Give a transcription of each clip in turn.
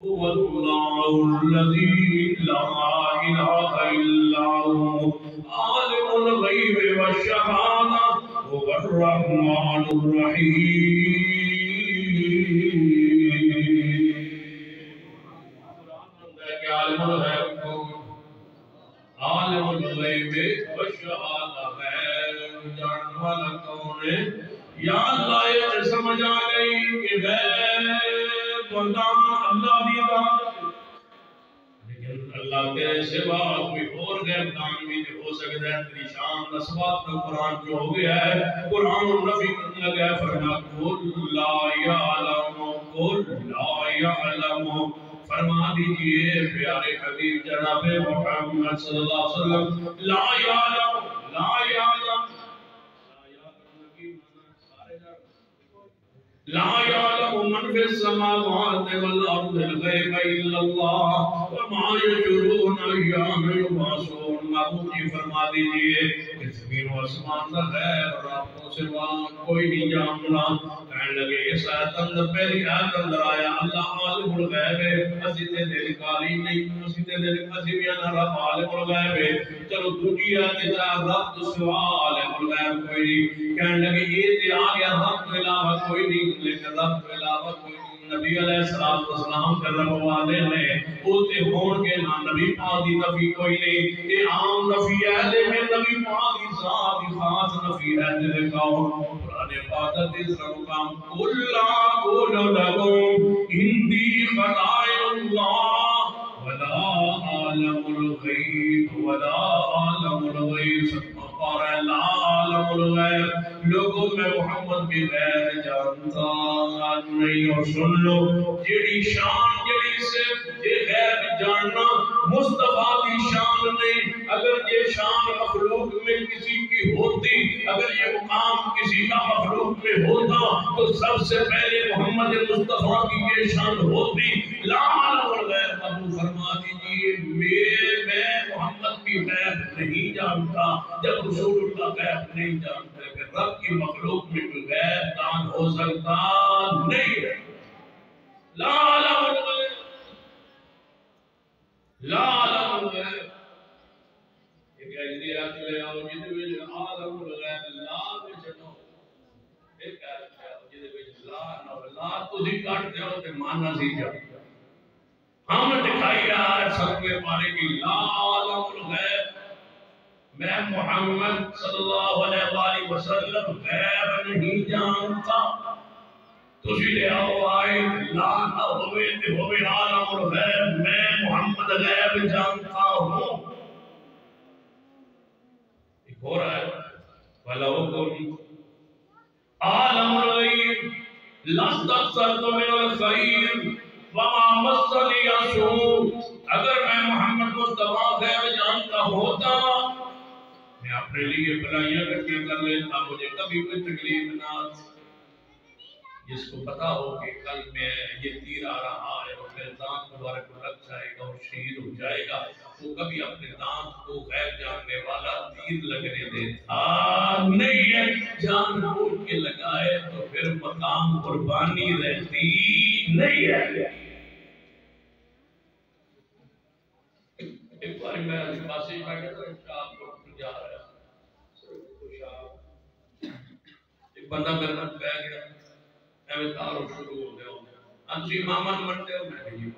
هو الله الذي لا إله إلا هو عالم الغيب والشهادة هو الرحمن الرحيم. عالم الغیب والشہادہ ہے، جاننے والا کون ہے؟ یا اللہ یہ سمجھ آ گئی کہ غیب و دان اللہ دی ذات ہے، لیکن اللہ کے سوا کوئی اور غیب دان بھی ہو سکتا ہے. تیری شان نسبات میں قرآن جو ہو گیا ہے، قرآن نفی کرنے لگا ہے، فرما قل لا یعلم قل لا یعلم. فرما دیجئے پیارے حبیب جناب محمد صلی اللہ علیہ وسلم لا یعلم لا یعلم لا يعلم من في السماوات والأرض الغيب إلا الله وما يشعرون أيان يبعثون. محبوب جی فرما دیجئے کہ زمین و آسمان کا غیب راتوں سے کوئی نہیں جاننا. کہنے لگے اس آیت اندر پہلی آیت اندر آیا اللہ عالم الغیب ہے، اسی تے دل کاری نہیں، اسی تے دل اسی بھی رب عالم الغیب ہے. چلو دوسری آیت رب سوا عالم الغیب کوئی نہیں. کہنے لگے یہ تے آ گیا رب کے علاوہ کوئی نہیں، لیکن رب کے علاوہ کوئی نہیں. نبی علیہ السلام کے رب والے نے اوتے ہون کے نہ نبی پاک دی نفی کوئی نہیں. یہ عام نفی ہے لیکن نبی پاک دی ذات دی خاص نفی ہے. دیکھو قرآن پاک تیسرا مقام قل لا اقول لكم عندي خزائن الله ولا اعلم الغيب ولا اعلم الغيب. اور لا اعلم الغیب لوگوں میں محمد بھی غیب جانتا نہیں. اور سن لو جیڑی شان جیڑی سے یہ غیب جاننا مصطفیٰ دی شان نہیں. اگر یہ شان مخلوق میں کسی کی ہوتی، اگر یہ مقام کسی کا مخلوق میں ہوتا تو سب سے پہلے محمد مصطفیٰ کی یہ شان ہوتی. لا اعلم الغیب ابو فرما دیجئے میں محمد کی غیب نہیں جانتا. جب رسول اللہ غیب نہیں جانتے کہ رب کی مخلوق میں کوئی غیب دان ہو سکتا نہیں ہے. لا اعلم الغیب لا اعلم الغیب. یہ کہہ آج لے آؤ جدے وچ عالم الغیب لا دے چھڈو. ایک کہہ جدے وچ لا نہ لا تسی کٹ دیو تے مانا سی جا. ہم دکھائی آج سب کے پارے کی لا عالم الغیب میں محمد صلی اللہ علیہ وآلہ وسلم غیب نہیں جانتا. تسی لے آؤ آئے لا نہ ہوئے تے ہوئے عالم الغیب میں محمد غیب جانتا ہوں. ایک اور ہے وَلَوْ كُنْتُ عَالَمُ الْغَيْبِ لَاسْتَكْثَرْتُ مِنَ الْخَيْرِ وَمَا مَسَّنِيَ السُّوءُ. اگر میں محمد مصطفیٰ غیب جانتا ہوتا میں اپنے لیے بلائیاں کرتی کر لیتا، مجھے کبھی کوئی تکلیف نہ آتی. جس کو پتا ہو کہ کل میں یہ تیر آ رہا ہے اور میرے دانت مبارک کو لگ جائے گا اور شہید ہو جائے گا، وہ کبھی اپنے دانت کو غیب جاننے والا تیر لگنے دیتا نہیں ہے. جان بوجھ کے لگائے تو پھر مقام قربانی رہتی نہیں ہے. ایک بار میں پاسے بیٹھا تھا شاپ کو جا رہا ایک بندہ میرے نال بیٹھ گیا. میں تارو شروع ہو گیا انسی امام منتے ہو میں بھی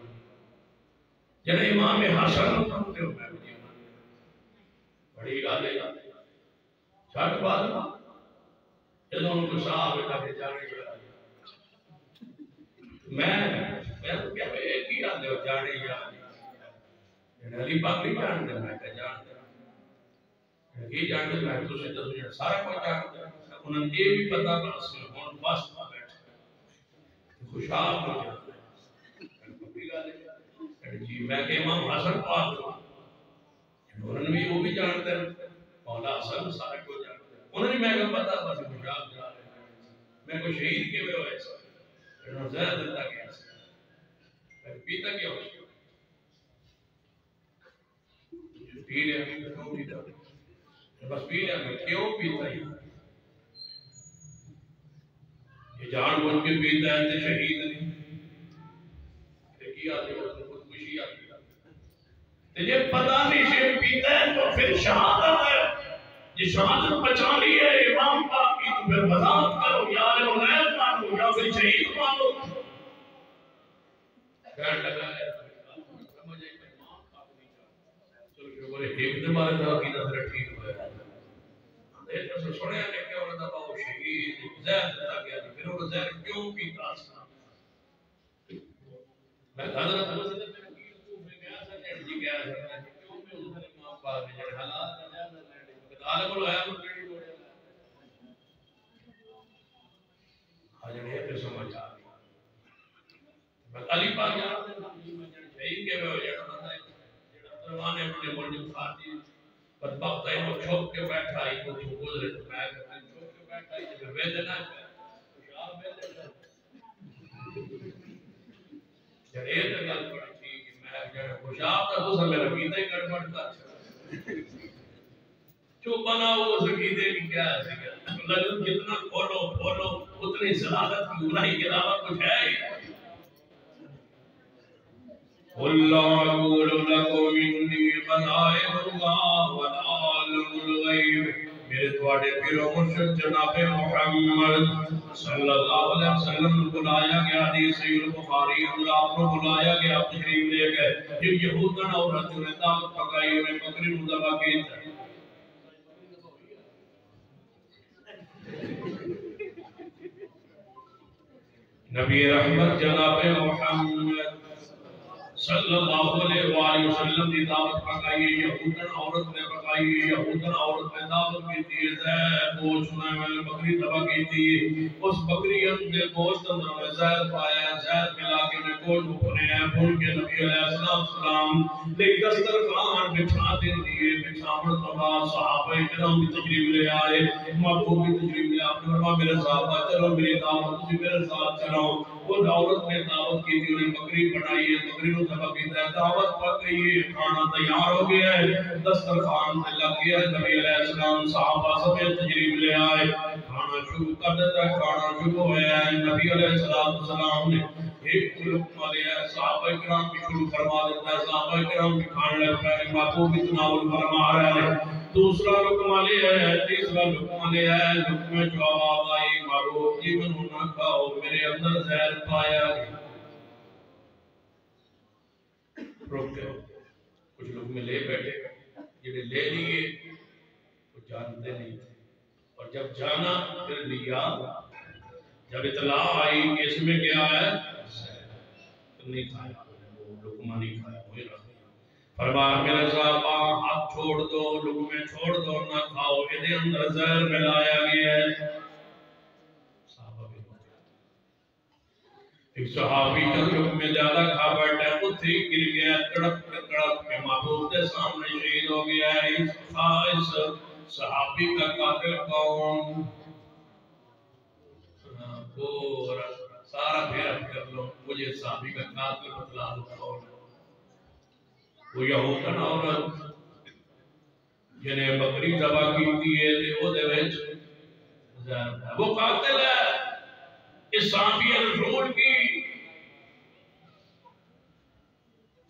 جنہیں امام حسن منتے ہو میں بھی بڑی گالے چھٹ بعد جدو ان کو صاحب بیٹا کے جانے گیا میں تو کیا ایک ہی آدھے ہو جانے جانے علی پاک نہیں جانتے میں کہ جانتے یہ جانتے میں تو سے دسو سارا کوئی جانتے انہوں نے یہ بھی پتا بس ہون بس خوشحال ہو جاتا ہے. جی میں کہ امام حسن پاک انہوں نے بھی وہ بھی جانتے ہیں مولا حسن سارے کو جانتے ہیں. انہوں نے میں کہ پتا بس خوشحال جا رہے ہیں. میں کوئی شہید کے میں ہو ایسا انہوں نے زہر دیتا گیا میں پیتا کیا ہو پی لیا کیوں پیتا بس پی لیا میں کیوں پیتا ہی جان بوجھ کے پیتا ہے تو شہید نہیں. آتی ہے خودکشی آتی ہے تو یہ پتہ نہیں شیر پیتا ہے تو پھر شہادت ہے یہ شہادت بچانی ہے امام پاک کی تو پھر وضاحت کرو یا غیر مانو یا پھر شہید مانو کہنے لگا ہے سمجھے کہ امام پاک نہیں چاہتا چلو کہ بولے ایک دن بارے دا کی نظر ٹھیک ہوئے اندھے تو سنے ہیں کہ انہوں نے وہ شہید زہر دیتا گیا پھر انہوں نے زہر کیوں پیتا سنا میں حضرت مسجد میں کوفے گیا تھا کہ گیا تھا کیوں میں اس نے امام پاک نے جڑے حالات کا جائزہ لینے کو عالم الغیب کو کیڑی لوڑ ہے حاضر ہے پہ سمجھ آ گئی میں علی پاک یاد ہے میں شہید کے ہو جڑا بندہ جڑا پروانے اپنے ملک کھاتی بدبخت ہے وہ چھپ کے بیٹھا ہی تو گزرے تو میں چھپ کے بیٹھا ہی تو ویدنا خوشحال ویدنا جڑے تے گل بڑی ٹھیک میں جڑا خوشحال تھا تو میرا کیتا ہی گڑبڑ تھا جو بنا وہ سکیدے کی کیا ہے لگن جتنا کھولو اتنی صلادت کی برائی کے علاوہ کچھ ہے ہی اللہ اقول لکم انی خزائن اللہ والعالم الغیب میرے تواڈے پیرو مرشد جناب محمد صلی اللہ علیہ وسلم بلایا گیا حدیث صحیح البخاری اندر آپ کو بلایا گیا تشریف لے گئے جب یہودن عورت نے دعوت پکائی انہیں بکری مذبح کی تھی نبی رحمت جناب محمد صلی اللہ علیہ وآلہ وسلم نے دعوت پکائی یہودن عورت نے پکائی یہودن عورت نے دعوت کی تھی زہر گوشت میں بکری ذبح کی تھی اس بکری کے گوشت اندر میں زہر پایا زہر ملا کے میں گوشت بھنے ہیں بھن کے نبی علیہ السلام لے دسترخوان بچھا دیے بچھاون تو بعد صحابہ کرام بھی تشریف لے آئے محبوب بھی تشریف لے آپ نے فرمایا میرے صحابہ چلو میری دعوت تسی میرے ساتھ چلو وہ عورت نے دعوت کی تھی انہیں بکری بنائی ہے بکری نو ذبح کی ہے دعوت پک گئی ہے کھانا تیار ہو گیا ہے دسترخوان پہ لگ گیا ہے نبی علیہ السلام صحابہ سب تشریف لے آئے کھانا شروع کر دیتا ہے کھانا شروع ہوا ہے نبی علیہ السلام نے ایک لقمہ لیا ہے صحابہ کرام بھی شروع فرما دیتا ہے صحابہ کرام بھی کھانے لگتا ہے محبوب بھی تناول فرما رہا ہے دوسرا لقمہ لیا ہے تیسرا لقمہ لیا ہے لقمے جو آواز آئی محبوب جی منہ نہ کھاؤ میرے اندر زہر پایا روک گئے کچھ لوگ میں لے بیٹھے جنہیں لے لیے وہ جانتے نہیں تھے اور جب جانا پھر لیا جب اطلاع آئی کہ اس میں کیا ہے نہیں کھایا وہ لقمہ نہیں کھایا وہی رکھ دیا فرمایا میرے صحابہ ہاتھ چھوڑ دو لقمے چھوڑ دو نہ کھاؤ ادھر اندر زہر ملایا گیا ہے ایک صحابی کا لقمے زیادہ کھا بیٹھا ہے خود ہی گر گیا تڑپ کے محبوب کے سامنے شہید ہو گیا ہے اس صحابی کا قاتل کون سارا پھیرا کر لو مجھے صحابی کا قاتل بتلا دو کون وہ یہودن عورت جنہیں بکری ذبح کی ہے وہ دے وچ وہ قاتل ہے اس صحابی رسول کی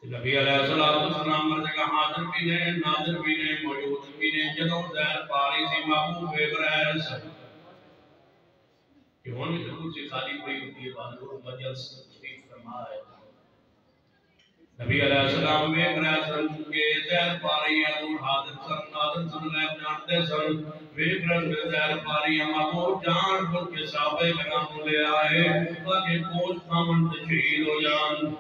نبی علیہ السلام ہر جگہ حاضر بھی نے ناظر بھی نے موجود بھی نے جدوں زہر پاری سی محبوب ابراہیس کہ ہون بھی کرسی خالی پڑی ہوتی ہے بازو مجلس تشریف فرما ہے نبی علیہ السلام میں ابراہیس کے زہر پاری ہے اور حاضر سن ناظر سن غیب جانتے سن ابراہیس زہر پاری ہے محبوب جان خود کے صحابہ کرام لے آئے تاکہ کوچ کامن شہید ہو جان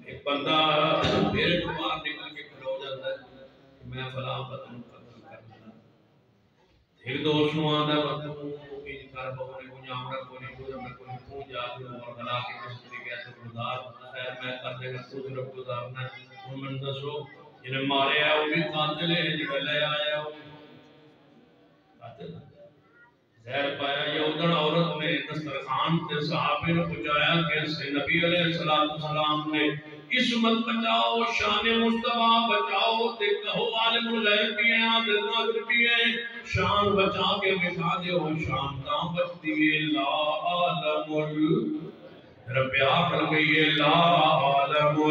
ایک بندہ میرے کو باہر نکل کے کھڑا ہو جاتا ہے کہ میں فلاں بدن قتل کرنا ایک دوست آتا ہے بدن کی کار بہنے کو جامڑا کو نہیں کو میں کوئی خون جا دوں اور بلا کے مستری گیا تو گزار خیر میں کر دے گا تو صرف گزارنا ہے من دسو جنہیں مارے ہے وہ بھی قاتل ہے جنہیں لے آیا وہ قاتل زہر پایا یہودن عورت نے دسترخوان سے صحابے نے پہنچایا کہ نبی علیہ السلام نے عصمت بچاؤ شان مصطفیٰ بچاؤ تے کہو عالم الغیب بھی ہیں عادل ناظر بھی ہیں شان بچا کے دکھا دے وہ شان کہاں بچتی ہے لا عالم رب آخر گئی لا عالم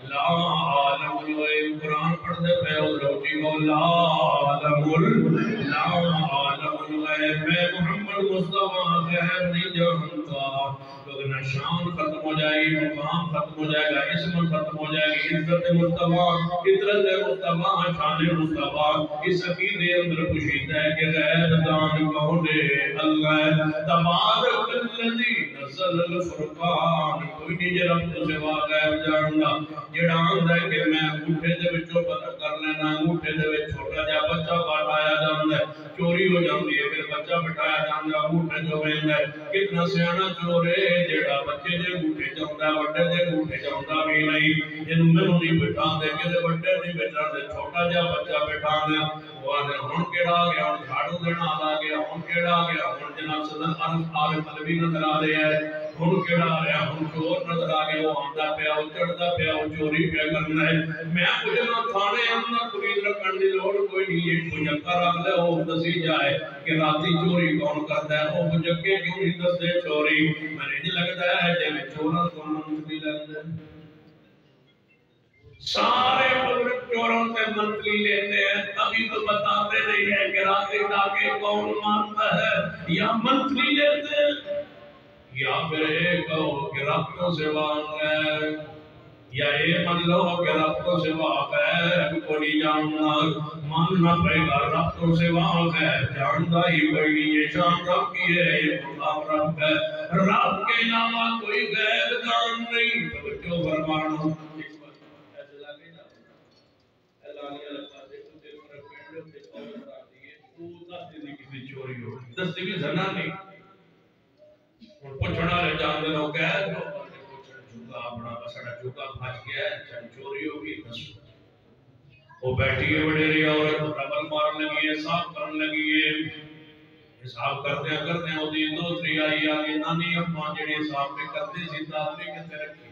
لا عالم الغیب قرآن پڑھ دے پہ اور روٹی کو لا عالم لا عالم الغیب میں محمد مصطفیٰ غیب نہیں جانتا تو شان ختم ہو جائے گی مقام ختم ہو جائے گا اسم ختم ہو جائے گی عزت مصطفیٰ عطرت مصطفیٰ شان مصطفیٰ اس عقیدے اندر پوشیدہ ہے کہ غیب دان کون ہے اللہ تبارک الذی نزل الفرقان کوئی نہیں جو رب تو سوا غیب جاندا جڑا آندا ہے کہ میں انگوٹھے دے وچوں پتہ کر لینا انگوٹھے دے وچ چھوٹا جہا بچہ بٹھایا جاندا ہے چوری ہو جاندی ہے پھر بچہ بٹھایا جاندا انگوٹھے جو ویندا ہے کتنا سیاںا چور ہے جڑا بچے دے انگوٹھے چاوندا وڈے دے انگوٹھے چاوندا بھی نہیں اینوں مینوں نہیں بٹھاندے کہ وڈے نہیں بٹھاندے چھوٹا جہا بچہ بٹھاندے ہن کیڑا آ گیا ہن جھاڑو دینا آ گیا ہن کیڑا آ گیا ہن جناب صدر عارف علوی نظر آ رہا ہے ہن کیڑا آ رہا ہن چور نظر آ گیا وہ آندا پیا وہ چڑھدا پیا وہ چوری پیا کرنا ہے میں کچھ نہ تھانے اندر پولیس رکھن دی لوڑ کوئی نہیں ہے کوئی جگہ رکھ لے وہ دسی جائے کہ راتی چوری کون کرتا ہے وہ جگہ کیوں نہیں دسدے چوری میں نہیں لگتا ہے جے چوراں کو منتری لگدا سارے چوروں سے منتری لیتے ہیں ابھی تو بتاتے نہیں ہے کہ راتے ڈاکے کون مارتا ہے یا منتری لیتے ہیں یا پھر ایک کہو کہ رب کو سوا ہے یا یہ من لو کہ رب کو سوا ہے کو نہیں جاننا ماننا پڑے گا رب کو سوا ہے جانتا ہی کوئی نہیں یہ شان رب کی ہے یہ مقام رب ہے رب کے علاوہ کوئی غیر جان نہیں توجہ فرمانا دستی بھی زنا نہیں پوچھنا رہ جاندے لوگ ہے جو چوکا اپنا بسڑا چوکا پھاچ گیا ہے چوری ہوگی دسو وہ بیٹھی ہے وڈیری عورت ربل مارن لگی ہے صاف کرن لگی ہے حساب کرتے ہیں وہ دی دو تری آئی آگے نانی اپنا جڑے حساب پہ کرتے سی داتری کتے رکھی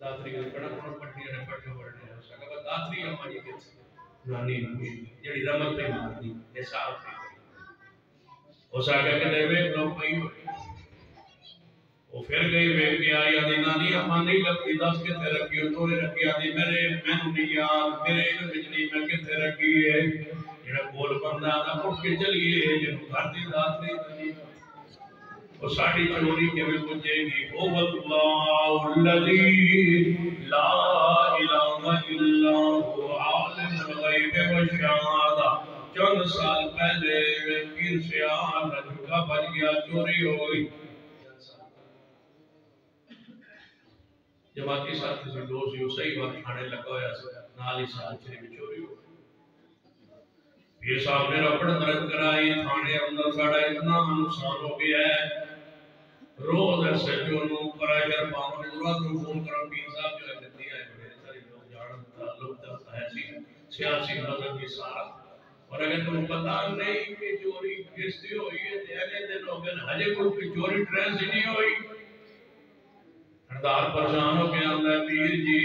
داتری کے کڑک کڑک پٹی نے پٹو ورنے ہے سکا داتری اپنا جی کتے نانی جڑی رمل پہ مارتی حساب پہ وہ ساکہ کہ دے ویک لوگ پہی ہوئی وہ پھر گئی ویک کے آئی آدھی نانی اپنا نہیں لگتی دس کتے رکھی ہو تو رکھی آدھی میرے میں نہیں یاد میرے علم بجنی میں کتے رکھی ہے جڑا بول بندہ آدھا اٹھ کے چلیے جنہوں گھر دی داتری دنی وہ ساڑھی چوری کے میں پوچھے گی او اللہ الذی لا الہ الا هو عالم الغیب والشہادہ چند سال پہلے پیر سے آنا جھوٹا بچ گیا چوری ہو گئی جب آتی ساتھ سے دوست یوں صحیح وقت کھانے لگا ہویا نالی سال چلی بھی چوری ہو پیر صاحب نے رپڑ درد کرائی تھانے اندر ساڑا اتنا نقصان ہو گیا ہے روز ایسے جو لوگ پرائیور پاؤں نے ضرورت کو فون کرو پیر صاحب جو ہے گھتی ہے بڑے ساری لوگ جاڑن تعلق دستا ہے سیاسی مذہب کی سارا اور اگر تم پتا نہیں کہ چوری کستی ہوئی ہے دینے دن ہو گئے ہجے کو چوری ٹرین سے نہیں ہوئی ہردار پرشان ہو گیا اللہ پیر جی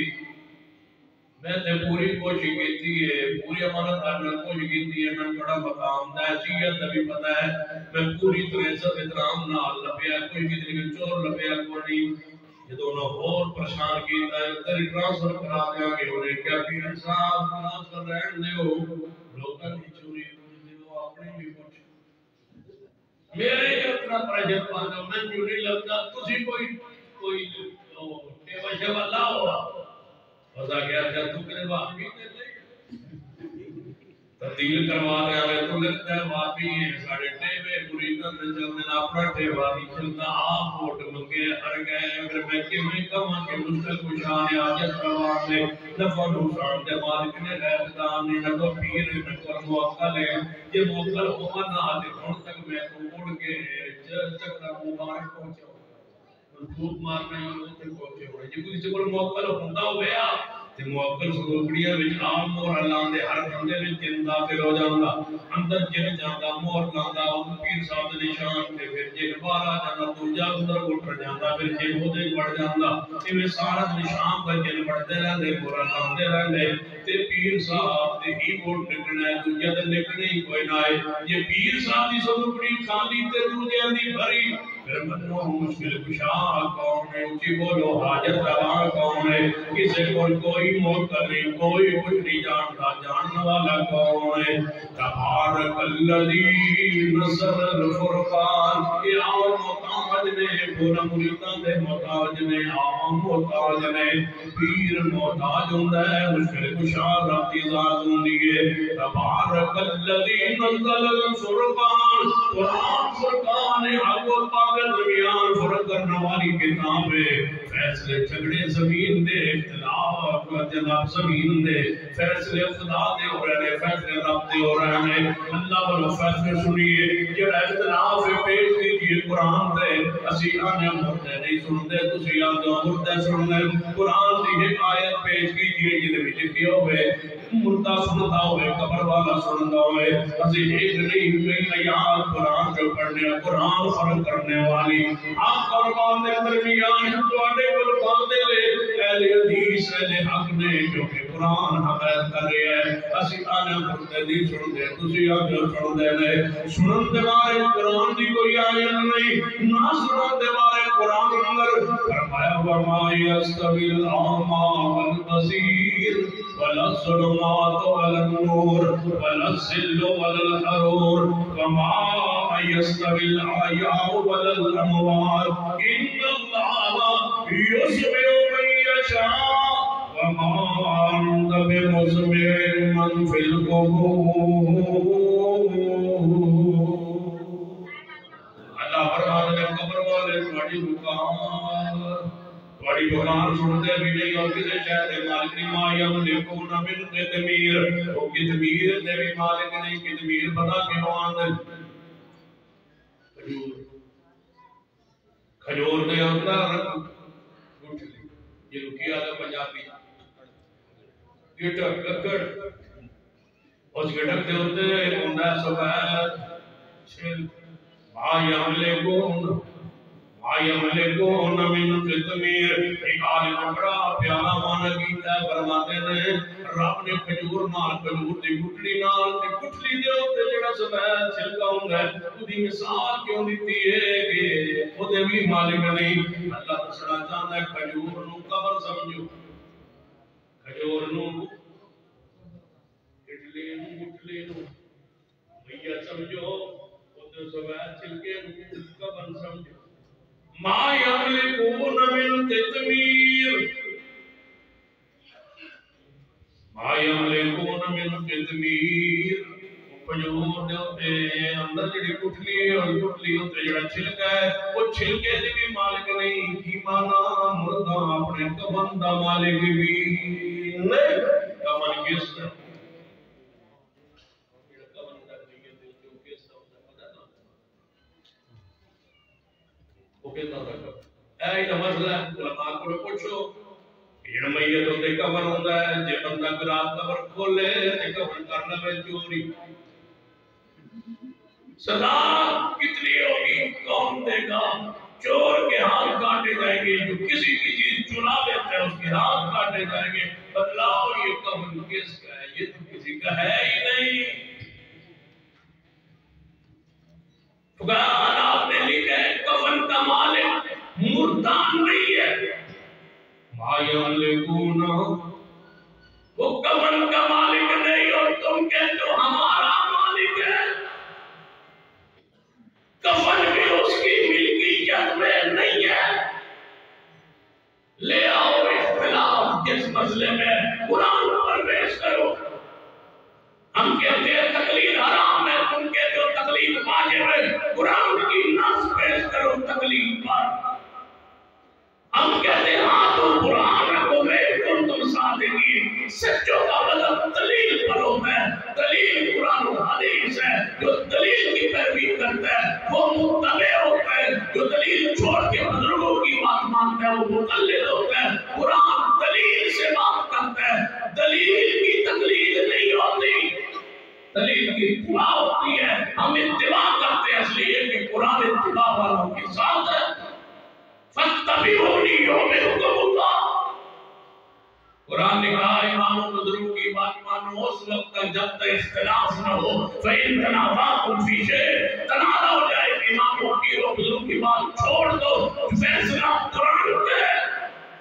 میں تے پوری کوشش کیتی ہے پوری امانت دار کوشش کیتی ہے میں بڑا مقام دا حیثیت بھی پتہ ہے میں پوری طرح عزت احترام نال لبیا کوئی کسی نے چور لبیا کوئی یہ دونوں اور پریشان کیتا ہے تیری ٹرانسفر کرا دیا کہ انہیں کیا پیر صاحب ٹرانسفر رہن دیو لوکاں دی چوری دیو اپنے بھی کچھ میرے اتنا پریشر پانا میں کیوں نہیں لگتا تسی کوئی ٹیبل والا ہوا خدا کیا کیا تو کرے واقعی تبدیل کروا رہے ہیں تو لگتا ہے واقعی ہے ساڑھے ٹیوے مریدن میں چلنے اپنا ٹیوا نہیں چلتا آپ ووٹ منگے ہر گئے اگر میں کیوں کہاں کہ مشکل کشان آجت روان لے نفع نقصان دے مالک نے غیر دانی نہ تو پیر نہ کر موکل ہے یہ موکل ہوا نہ آتے ہون تک میں کو اڑ کے چکرہ مبارک پہنچا خوب مارنا ہے وہ تے پہنچے ہوئے جی کوئی سے کوئی موکل ہوندا ہویا تے موکل سلوکڑیاں وچ عام مہر لاندے ہر بندے وچ جن داخل ہو جاندا اندر جن جاندا مہر لاندا او پیر صاحب دے نشان تے پھر جن باہر آ جاندا دوجا اندر اٹھ جاندا پھر جن اودے بڑھ جاندا ایویں سارا نشان دا جن بڑھدے رہندے مہر لاندے رہندے تے پیر صاحب تے ہی ووٹ نکلنا ہے دوجا تے نکلنے ہی کوئی نہ ہے یہ پیر صاحب دی سلوکڑی خالی تے دوجے دی بھری پھر منو مشکل کشا کون ہے، اچھی بولو حاجت روا کون ہے، کسے کوئی موقع نہیں، کوئی کچھ نہیں جانتا، جاننے والا کون ہے؟ تبارک الذی نزل الفرقان، یہ اور محتاج نے، پورا مریدان دے محتاج نے، عام محتاج نے، پیر محتاج ہوندہ ہے، مشکل کشا رب دی ذات ہوندی ہے۔ تبارک الذی نزل الفرقان، قرآن فرقان ہے، حق و باطل درمیان فرق کرنے والی کتاب ہے، فیصلے جھگڑے زمین دے، اختلاف جناب زمین دے، فیصلے خدا دے ہو رہے، فیصلے رب دے ہو رہے، اللہ والا فیصلے سنیے، جڑا اختلاف پیش کیجئے قرآن دے، اسی آنے مردے نہیں سنتے، تسی آنے مردے سننے، قرآن دی ایک آیت پیش کیجئے جنہیں بھی لکھی ہوئے، مردہ سنتا ہوئے، قبر والا سنتا ہوئے، اسی ایک نہیں کئی آیات قرآن جو پڑھنے، قرآن فرق کرنے والی، آپ قربان دے درمیان تو آنے قربان دے لے، اہل حدیث اہل حق نے جو کہ قرآن حقیقت کر رہے ہیں، اسی آنے مردے نہیں سنتے، تسی آنے سنتے نہیں، سنتے بارے قرآن دی کوئی آیت نہیں، نہ سنتے بارے قرآن اندر فرمایا وَمَا يَسْتَوِي الْأَعْمَى وَالْبَصِيرُ وَلَا الظُّلُمَاتُ وَلَا النُّورُ وَلَا الظِّلُّ وَلَا الْحَرُورُ وَمَا يَسْتَوِي الْأَحْيَاءُ وَلَا الْأَمْوَاتُ إِنَّ اللَّهَ يُسْمِعُ مَن يَشَاءُ وَمَا أَنتَ بِمُسْمِعٍ مَّن فِي الْقُبُورِ۔ اللہ فرماتے ہیں قبر والے تمہاری پکار سنتے بھی نہیں، اور کسی شہر مالک نہیں، ما یملکون من قطمیر، وہ قطمیر دے بھی مالک نہیں، قطمیر پتا کیوں آندے کھجور دے اندر گٹھلی، یہ رکیا ہے پنجابی گٹک گکڑ، اس گٹک دے ہوتے ہوندہ سفید چھل، ما یملکون من قطمیر، ایک عالم بڑا پیارا معنی کیتا ہے، فرماتے ہیں رب نے کھجور نال، کھجور دی گٹھلی نال، تے گٹھلی دے ہوتے جڑا سفید چھلکا ہوندا ہے، اودی مثال کیوں دیتی ہے کہ خودے بھی مالک نہیں۔ اللہ دسنا چاہتا ہے کھجور نو قبر سمجھو، کھجور نو گٹھلی نو میت سمجھو، خودے سفید چھلکے نو قبر سمجھو۔ ما یملکون من قطمیر، ما یملکون من قطمیر، کھجور دے ہوتے اندر جڑی گٹھلی ہے، اور گٹھلی ہوتے جڑا چھلکا ہے، وہ چھلکے دی بھی مالک نہیں، کی مانا مردہ اپنے کفن دا مالک بھی نہیں، کفن کس طرح ایک مسئلہ علماء کو پوچھو، یہ میت ہوتے کفن ہوتا ہے، جے بندہ رات کفن کھولے تے کفن کرنا میں چوری، سزا کتنی ہوگی کون دے گا؟ چور کے ہاتھ کاٹے جائیں گے، جو کسی کی چیز چرا لیتا ہے اس کے ہاتھ کاٹے جائیں گے، بتلاؤ یہ کفن کس کا ہے؟ یہ تو کسی کا ہے ہی نہیں۔ فقہاء آپ نے لکھا ہے کفن کا مالک مردان نہیں ہے، ما یملکون، وہ کفن کا مالک نہیں، اور تم کہتے ہو ہمارا مالک ہے۔ کفن بھی اس کی ملکیت میں نہیں ہے۔ لے آؤ اختلاف جس مسئلے میں قرآن پر پیش کرو، ہم کہتے ہیں تقلید حرام ہے، تم کہتے ہو تقلید واجب ہے، قرآن کی نص پیش کرو تقلید پر۔ ہم کہتے ہیں ہاں تو قرآن کو میں تم صادقین، سچوں کا مطلب دلیل پر ہوتا ہے، دلیل قرآن و حدیث ہے، جو دلیل کی پیروی کرتا ہے وہ متبع ہوتا ہے، جو دلیل چھوڑ کے بزرگوں کی بات مانتا ہے وہ مقلد ہوتا ہے۔ قرآن دلیل سے بات کرتا ہے، دلیل کی تقلید نہیں ہوتی، دلیل کی اتباع ہوتی ہے۔ ہم اتباع کرتے ہیں اس لیے کہ قرآن اتباع والوں کے ساتھ ہے۔ فَاتَّبِعُونِي يُحْبِبْكُمُ اللَّهُ، قرآن نے کہا امام بزرگ کی بات مانو اس وقت تک جب تک اختلاف نہ ہو، فَإِن تَنَازَعْتُمْ فِي شَيْءٍ، تنازع ہو جائے گی اماموں پیروں بزرگوں کی بات چھوڑ دو، فیصلہ قرآن کا ہے۔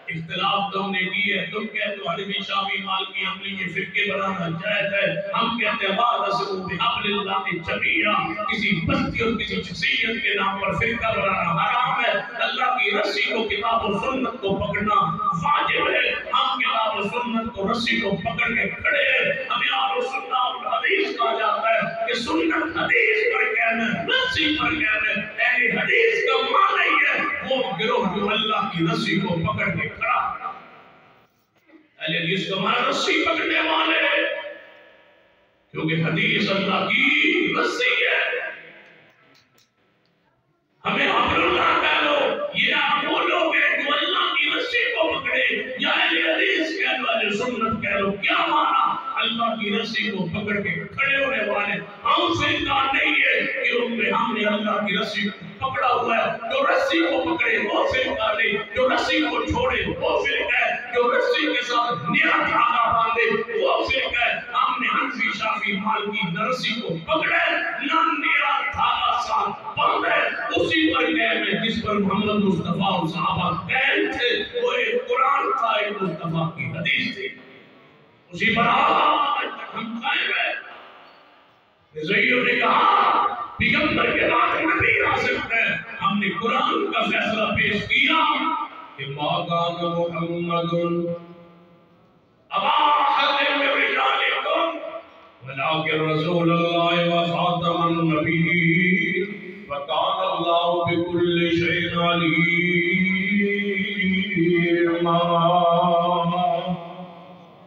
اختلاف تم نے کی ہے، تم کہتے ہو حنفی شافعی مالکی حنبلی یہ فرقے بنانا جائز ہے، ہم کہتے ہیں واعتصموا بحبل اللہ جمیعا، کسی بستی اور کسی شخصیت کے نام پر فرقہ بنانا حرام ہے۔ اللہ کی رسی کو کتاب و سنت کو پکڑنا واجب ہے، ہم کتاب و سنت کو رسی کو پکڑ کے کھڑے ہیں۔ ہمیں اہل سنت والحدیث کہا جاتا ہے کہ سنت حدیث پر کہنا ہے، رسی پر کہنا ہے۔ اہل حدیث کا معنی ہے وہ گروہ جو اللہ کی رسی کو پکڑ کے کھڑا۔ اہل حدیث کا معنی رسی پکڑنے والے، کیونکہ حدیث اللہ کی رسی ہے۔ ہمیں حبل اللہ کہہ لو، یہ آپ وہ لوگ ہیں جو اللہ کی رسی کو پکڑے، یا اہل حدیث کہہ لو، اہل سنت کہہ لو، کیا معنی؟ اللہ کی رسی کو پکڑ کے کھڑے ہونے والے۔ ہم سے انکار نہیں ہے کہ ہم نے اللہ کی رسی پکڑا ہوا ہے، جو رسی کو پکڑے وہ فرقہ نہیں، جو رسی کو چھوڑے وہ فرقہ ہے، جو رسی کے ساتھ نیا دھاگا باندھے وہ فرقہ ہے۔ ہم نے حنفی شافعی مالکی نہ رسی کو پکڑے نہ نیا دھاگا ساتھ باندھے، اسی پر قائم ہے جس پر محمد مصطفیٰ اور صحابہ قائم تھے۔ وہ ایک قرآن تھا، ایک مصطفیٰ کی حدیث تھی، اسی پر آج تک ہم قائم ہیں۔ رضویوں نے کہا پیغمبر کے بعد نبی آ سکتا ہے، ہم نے قرآن کا فیصلہ پیش کیا کہ ما کان محمد ابا احد من رجالکم ولکن رسول اللہ وخاتم النبیین وکان اللہ بکل شیء علیما۔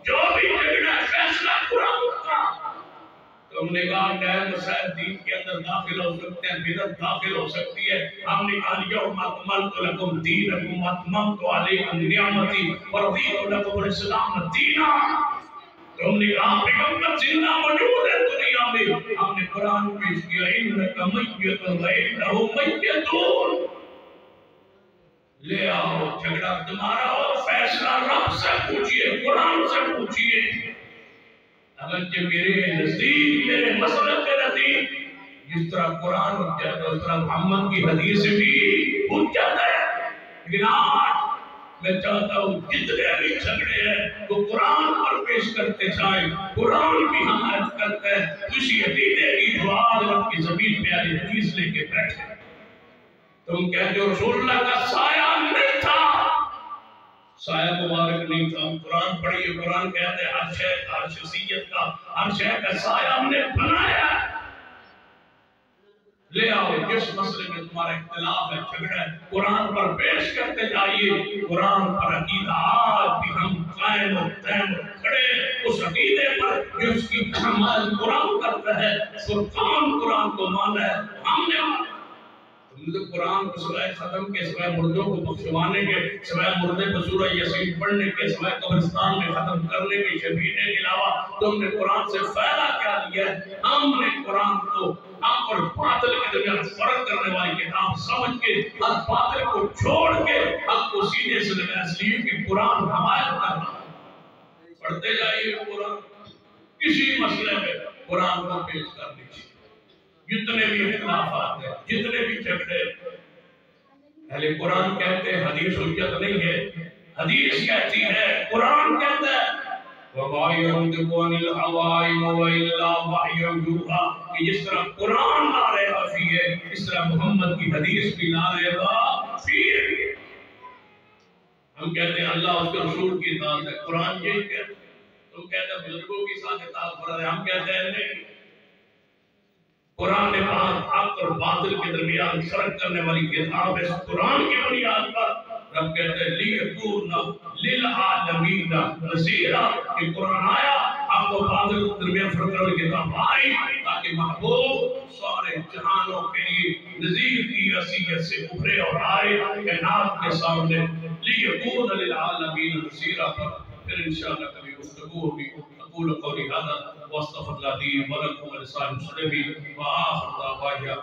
جو بھی جھگڑا فیصلہ قرآن کا، تم نے کہا غیر مسائل دین کے اندر داخل ہو سکتے ہیں، بدعت داخل ہو سکتی ہے، ہم نے کہا الیوم اکملت لکم دینکم واتممت علیکم نعمتی ورضیت لکم الاسلام دینا۔ تم نے کہا پیغمبر زندہ موجود ہے دنیا میں، ہم نے قرآن پیش کیا انک میت وانہم میتون۔ لے آؤ جھگڑا تمہارا ہو، فیصلہ رب سے پوچھئے، قرآن سے پوچھئے۔ اگرچہ میرے نزدیک، میرے مسلک کے نزدیک جس طرح قرآن حجت ہے اس طرح محمد کی حدیث بھی حجت ہے، لیکن آج میں چاہتا ہوں جتنے بھی جھگڑے ہیں وہ قرآن پر پیش کرتے جائیں، قرآن کی حمایت کرتے ہیں، اسی عقیدے کی جو آج رب کی زمین پہ اہل حدیث لے کے بیٹھے۔ تم کہتے ہو رسول اللہ کا سایہ نہیں تھا، سایہ مبارک نہیں تھا، قرآن پڑھیے، قرآن کہتے ہیں ہر شے کا، ہر شخصیت کا، ہر شے کا سایہ ہم نے بنایا ہے۔ لے آؤ جس مسئلے میں تمہارا اختلاف ہے، جھگڑا ہے، قرآن پر پیش کرتے جائیے۔ قرآن پر عقیدہ آج بھی ہم قائم و دائم کھڑے اس عقیدے پر جو اس کی حمایت قرآن کرتا ہے، فرقان قرآن کو مانا ہے۔ ہم نے قرآن کو سوائے ختم کے، سوائے مردوں کو بخشوانے کے، سوائے مردے پر سورہ یاسین پڑھنے کے، سوائے قبرستان میں ختم کرنے کے، شبینے کے علاوہ تم نے قرآن سے فائدہ کیا لیا ہے؟ ہم نے قرآن کو حق اور باطل کے درمیان فرق کرنے والی کتاب سمجھ کے اور باطل کو چھوڑ کے حق کو سینے سے لگا، اس لیے کہ قرآن حمایت کرنا۔ پڑھتے جائیے قرآن، کسی مسئلے میں قرآن کو پیش کر دیجیے۔ جتنے بھی اختلافات ہیں، جتنے بھی جھگڑے، اہل قرآن کہتے ہیں حدیث حجت نہیں ہے، حدیث کہتی ہے، قرآن کہتا ہے وَمَا يَنطِقُ عَنِ الْهَوَىٰ إِنْ هُوَ إِلَّا وَحْيٌ يُوحَىٰ، کہ جس طرح قرآن لا ریب فیہ ہے، اس طرح محمد کی حدیث بھی لا ریب فیہ ہے۔ ہم کہتے ہیں اللہ اس کے رسول کی اطاعت ہے، قرآن یہی کہتا ہے۔ تم کہتے ہیں بزرگوں کی ساتھ اطاعت فرض ہے، ہم کہتے ہیں نہیں، قرآن پاک حق اور باطل کے درمیان فرق کرنے والی کتاب ہے۔ اس قرآن کی بنیاد پر رب کہتے ہیں لِيَكُونَ لِلْعَالَمِينَ نَذِيرًا، کہ قرآن آیا، حق و باطل کے درمیان فرق کرنے والی کتاب آئی تاکہ محبوب سارے جہانوں کے لیے نذیر کی حیثیت سے ابھرے اور آئے کائنات کے سامنے۔ لِيَكُونَ لِلْعَالَمِينَ نَذِيرًا، پھر انشاءاللہ کبھی گفتگو ہوگی۔ اقول قولی ھذا واستغفر اللہ لي ولکم ولسائر المسلمین وآخر دعوانا